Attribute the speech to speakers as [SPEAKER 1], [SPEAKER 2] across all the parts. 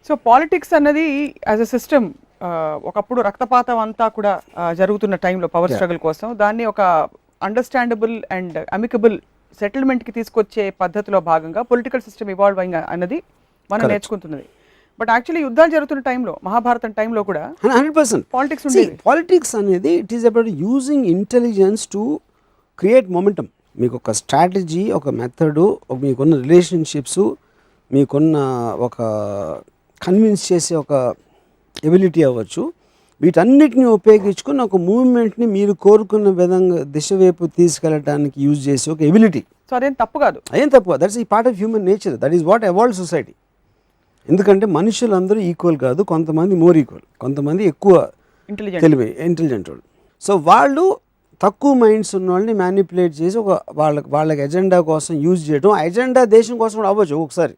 [SPEAKER 1] So politics అన్నది as a system ఒకప్పుడు రక్తపాతం అంతా కూడా జరుగుతున్న టైంలో పవర్ స్ట్రగుల్ కోసం దాన్ని ఒక అండర్స్టాండబుల్ అండ్ అమికబుల్ సెటిల్మెంట్కి తీసుకొచ్చే పద్ధతిలో భాగంగా పొలిటికల్ సిస్టమ్ ఇవాల్వ్ అయింది అన్నది మనం నేర్చుకుంటున్నది. బట్ యాక్చువల్లీ యుద్ధాలు జరుగుతున్న టైంలో మహాభారతం టైంలో కూడా
[SPEAKER 2] 100%
[SPEAKER 1] పాలిటిక్స్ ఉండేది.
[SPEAKER 2] పాలిటిక్స్ అనేది it is about using intelligence to create momentum. మీకు ఒక స్ట్రాటజీ, ఒక మెథడు, మీకున్న రిలేషన్షిప్స్, మీకున్న ఒక కన్విన్స్ చేసే ఒక ఎబిలిటీ అవ్వచ్చు, వీటన్నిటిని ఉపయోగించుకుని ఒక మూవ్మెంట్ని మీరు కోరుకున్న విధంగా దిశ వైపు తీసుకెళ్ళడానికి యూజ్ చేసే ఒక ఎబిలిటీ.
[SPEAKER 1] సో అదేం తప్పు కాదు,
[SPEAKER 2] అదేం తప్పు. దట్స్ ఈ part of human nature. That is what evolve society. ఎందుకంటే మనుషులందరూ ఈక్వల్ కాదు, కొంతమంది మోర్ ఈక్వల్, కొంతమంది ఎక్కువ ఇంటెలిజెంట్ వాళ్ళు. సో వాళ్ళు తక్కువ మైండ్స్ ఉన్న వాళ్ళని మ్యానిపులేట్ చేసి ఒక వాళ్ళకి ఎజెండా కోసం యూజ్ చేయడం. ఆ ఎజెండా దేశం కోసం కూడా అవ్వచ్చు, ఒకసారి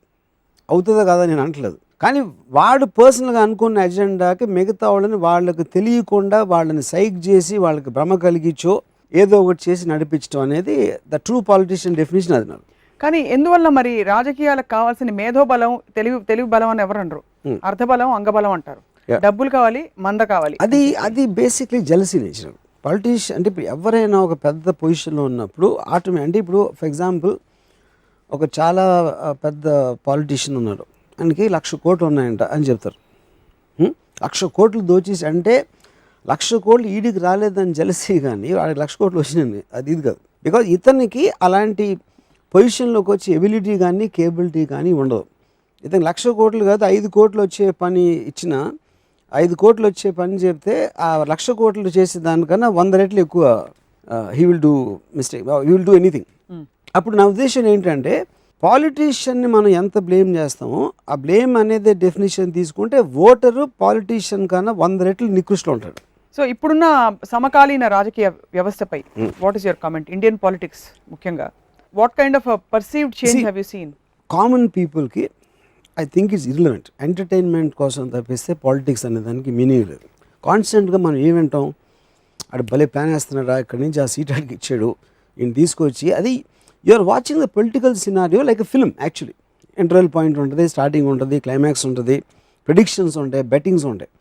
[SPEAKER 2] అవుతుందో కదా నేను అంటలేదు. కానీ వాడు పర్సనల్గా అనుకున్న ఎజెండాకి మిగతా వాళ్ళని వాళ్ళకి తెలియకుండా వాళ్ళని సైక్ చేసి వాళ్ళకి భ్రమ కలిగించో ఏదో ఒకటి చేసి నడిపించడం అనేది ద ట్రూ పాలిటిషియన్ డెఫినేషన్. అది నాకు.
[SPEAKER 1] కానీ ఎందువల్ల మరి రాజకీయాలకు కావాల్సిన మేధోబలం, తెలివి బలం అని ఎవరు అనరు, అర్థబలం, అంగబలం అంటారు. డబ్బులు కావాలి, మంద కావాలి.
[SPEAKER 2] అది బేసిక్లీ జెలసీ నేచర్. పాలిటిషియన్ అంటే ఇప్పుడు ఎవరైనా ఒక పెద్ద పొజిషన్లో ఉన్నప్పుడు అంటే ఇప్పుడు ఫర్ ఎగ్జాంపుల్ ఒక చాలా పెద్ద పాలిటిషియన్ ఉన్నాడు, ఆయనకి 1,00,000 కోట్లు ఉన్నాయంట అని చెప్తారు. 1,00,000 కోట్లు దోచేసి అంటే 1,00,000 కోట్లు ఈడికి రాలేదని జెలసీ, కానీ వాడికి 1,00,000 కోట్లు వచ్చినాయి అది ఇది కాదు. బికాజ్ ఇతనికి అలాంటి పొజిషన్లోకి వచ్చే ఎబిలిటీ కానీ కేబిలిటీ కానీ ఉండదు. ఇతను 1,00,000 కోట్లు కాదు, 5 కోట్లు వచ్చే పని ఇచ్చిన 5 కోట్లు వచ్చే పని చెప్తే ఆ 1,00,000 కోట్లు చేసే దానికన్నా 100 రెట్లు ఎక్కువ he will do mistake, he will do anything. అప్పుడు నా ఉద్దేశం ఏంటంటే పాలిటీషియన్ని మనం ఎంత బ్లేమ్ చేస్తామో ఆ బ్లేమ్ అనేది డెఫినేషన్ తీసుకుంటే ఓటరు పాలిటీషియన్ కన్నా 100 రెట్లు నికృష్టిలో ఉంటాడు.
[SPEAKER 1] సో ఇప్పుడున్న సమకాలీన రాజకీయ వ్యవస్థపై what is your comment? Indian politics ముఖ్యంగా what kind of perceived change have you seen?
[SPEAKER 2] Common పీపుల్కి I think it's irrelevant. Entertainment కోసం తప్పిస్తే పాలిటిక్స్ అనే దానికి మీనింగ్ లేదు. కాన్స్టెంట్గా మనం ఏమంటాం, అక్కడ భలే ప్లాన్ వేస్తున్నాడా, ఇక్కడి నుంచి ఆ సీట్ అడిగి ఇచ్చాడు, ఈయన తీసుకొచ్చి, అది you are watching the political scenario like a film. Actually interval point ఉంటుంది, స్టార్టింగ్ ఉంటుంది, క్లైమాక్స్ ఉంటుంది, ప్రిడిక్షన్స్ ఉంటాయి, బెట్టింగ్స్ ఉంటాయి.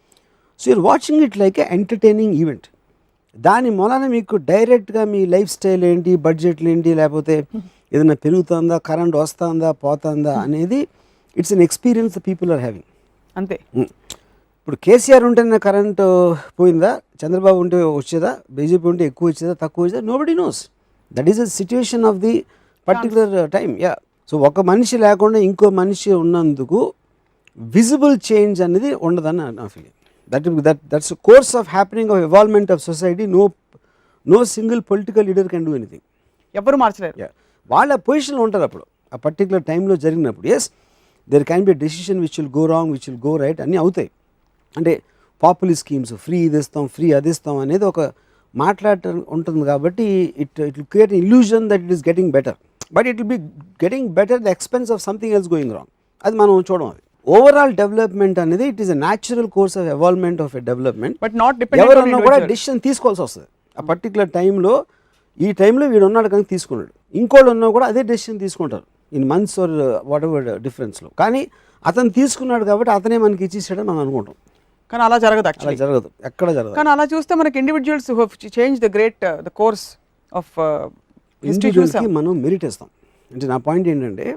[SPEAKER 2] So you're watching it like a entertaining event. దాని మూలాన మీకు డైరెక్ట్గా మీ లైఫ్ స్టైల్ ఏంటి, బడ్జెట్లు ఏంటి, లేకపోతే ఏదైనా పెరుగుతుందా, కరెంట్ వస్తుందా పోతుందా అనేది it's an experience the people are having.
[SPEAKER 1] అంతే.
[SPEAKER 2] ఇప్పుడు కేసీఆర్ ఉంటేనే కరెంట్ పోయిందా, చంద్రబాబు ఉంటే వచ్చేదా, బీజేపీ ఉంటే ఎక్కువ వచ్చేదా తక్కువ వచ్చేదా, nobody knows. That is the situation of the particular time. Yeah. So ఒక మనిషి లేకుండా ఇంకో మనిషి ఉన్నందుకు విజిబుల్ చేంజ్ అనేది ఉండదని నా feeling. That's a course of happening of evolvement of society. No single political leader can do anything.
[SPEAKER 1] ఎవరు మార్చలేరు.
[SPEAKER 2] వాళ్ళ పొజిషన్లో ఉంటారు అప్పుడు ఆ పర్టికులర్ టైంలో జరిగినప్పుడు. Yes, there can be decision which will go wrong, which will go right, అన్నీ అవుతాయి. అంటే పాపులిస్ట్ స్కీమ్స్, ఫ్రీ ఇది ఇస్తాం, ఫ్రీ అది ఇస్తాం అనేది ఒక మాట్లాడటం ఉంటుంది. కాబట్టి it will create illusion that it is getting better, but it will be getting better the expense of something else going wrong. అది మనం చూడడం. అది ఓవరాల్ డెవలప్మెంట్ అనేది it is a natural course of evolvement of a development.
[SPEAKER 1] But not dependent.
[SPEAKER 2] ఎవరన్నా కూడా decision తీసుకోవాల్సి వస్తుంది ఆ పర్టికులర్ టైంలో. ఈ టైంలో వీడు ఉన్నాడు కానీ తీసుకున్నాడు, ఇంకోళ్ళు ఉన్నా కూడా అదే డెసిషన్ తీసుకుంటారు in months or whatever డిఫరెన్స్లో. కానీ అతను తీసుకున్నాడు కాబట్టి అతనే మనకి ఇచ్చేసాడని మనం అనుకుంటాం.
[SPEAKER 1] కానీ అలా జరగదు,
[SPEAKER 2] అలా జరగదు, ఎక్కడ జరగదు.
[SPEAKER 1] కానీ అలా చూస్తే మనకి individuals who have change the course of
[SPEAKER 2] ఇండివిజువల్స్కి మనం మెరిట్ ఇస్తాం. అంటే నా పాయింట్ ఏంటంటే,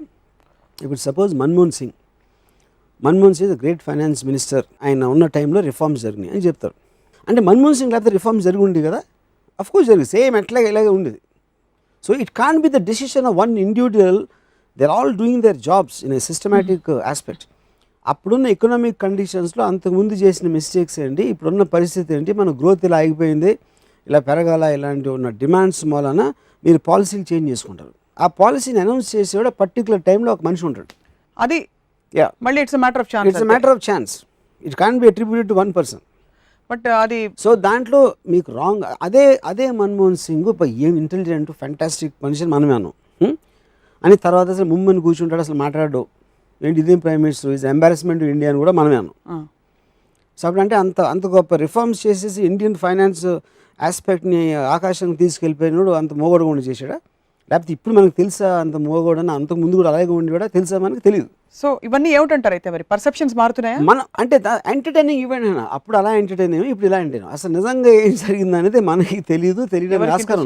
[SPEAKER 2] ఇప్పుడు suppose Manmohan Singh is a great finance minister, ఆయన ఉన్న టైంలో రిఫార్మ్స్ జరిగినాయి అని చెప్తారు. అంటే మన్మోహన్ సింగ్ లేకపోతే రిఫార్మ్స్ జరిగి ఉంది కదా, అఫ్కోర్స్ జరిగింది, సేమ్ ఎట్లాగే ఇలాగే ఉండేది. So it can be the decision of one individual. They are all doing their jobs in a systematic aspect. అప్పుడున్న ఎకనామిక్ కండిషన్స్లో అంతకుముందు చేసిన మిస్టేక్స్ ఏంటి, ఇప్పుడున్న పరిస్థితి ఏంటి, మన గ్రోత్ ఇలా ఆగిపోయింది, ఇలా పెరగాల, ఇలాంటి ఉన్న డిమాండ్స్ మూలన మీరు పాలసీలు చేంజ్ చేసుకుంటారు. ఆ పాలసీని అనౌన్స్ చేసేవాడు పర్టికులర్ టైంలో ఒక మనిషి ఉంటాడు.
[SPEAKER 1] అది మళ్ళీ it's matter of chance.
[SPEAKER 2] It can be attributed to one person.
[SPEAKER 1] But అది సో
[SPEAKER 2] దాంట్లో మీకు రాంగ్. అదే మన్మోహన్ సింగ్ ఏం ఇంటెలిజెంట్ ఫ్యాంటాస్టిక్ మనిషిని మనమే అన్నాం అని తర్వాత అసలు ముమ్మని కూర్చుంటాడు, అసలు మాట్లాడు ఏంటి, ఇదేం prime minister, is embarrassment to India అని కూడా మనమే అన్నాం. సో అప్పుడు అంటే అంత గొప్ప రిఫార్మ్స్ చేసేసి ఇండియన్ ఫైనాన్స్ ఆస్పెక్ట్ని ఆకాశానికి తీసుకెళ్ళిపోయినాడు, అంత మోగడకుండా చేశాడా? లేకపోతే ఇప్పుడు మనకు తెలుసా అంత మోగోడని, అంతకు ముందు కూడా అలాగే ఉండి కూడా తెలుసా మనకు తెలియదు.
[SPEAKER 1] సో ఇవన్నీ ఏమిటంటారు అయితే మరి పర్సెప్షన్స్ మారుతున్నాయా?
[SPEAKER 2] మనం అంటే ఎంటర్టైనింగ్ ఈవెంట్ అయినా అప్పుడు అలా ఎంటర్టైన్ ఇప్పుడు ఇలా ఎంటర్టైన్, అసలు నిజంగా ఏం జరిగింది అనేది మనకి తెలియదు, తెలియడానికి ఆస్కారం